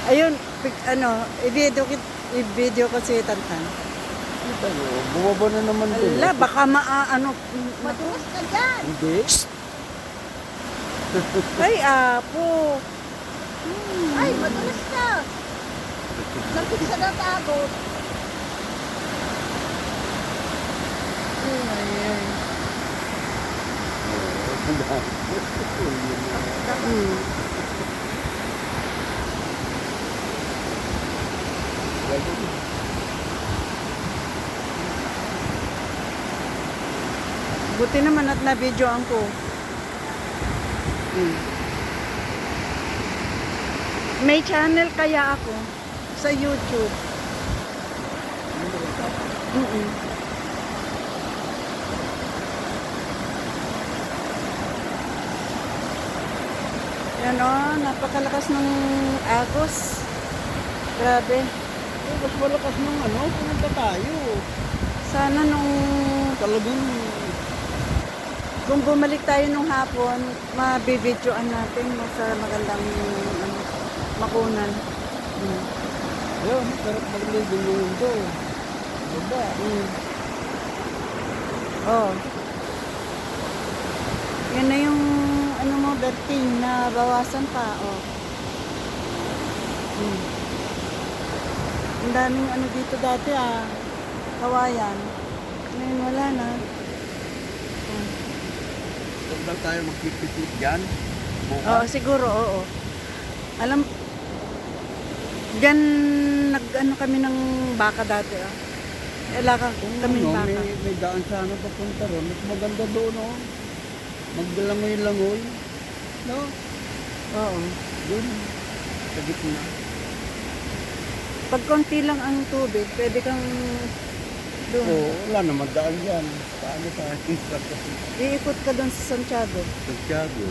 Ayun, i-video ko si Tantan. Ito, bumaba na naman din. Ala, baka Madulas ka dyan. Hindi. Ay, apo. Ay, madulas ka. Lapit sa natagot. Hmm. Buti naman at na-videoan ko. May channel kaya ako sa YouTube. Yan o, napakalakas ng agos. Grabe. Mas malakas nung pumunta tayo. Sana nung Talagang, kung bumalik tayo nung hapon, mabibidyoan natin sa magandang makunan. yun, sarap magligo yung ito. Diba? Oh. Yan na yung berting na bawasan pa. Oh. Ang daming dito dati kawayan. Ngayon wala na. Huwag daw tayo magpipipit dyan. Oo, siguro, oo. Alam, dyan kami ng baka dati. Elaka kaming baka. May daan sana papunta ron. Mas maganda doon, no? Maglangoy-langoy. No? Oo. Doon. Sa gitna. Pag konti lang ang tubig, pwede kang doon. Oo, wala naman daan dyan. Paano sa akin? Iikot ka doon sa Santiago. Santiago.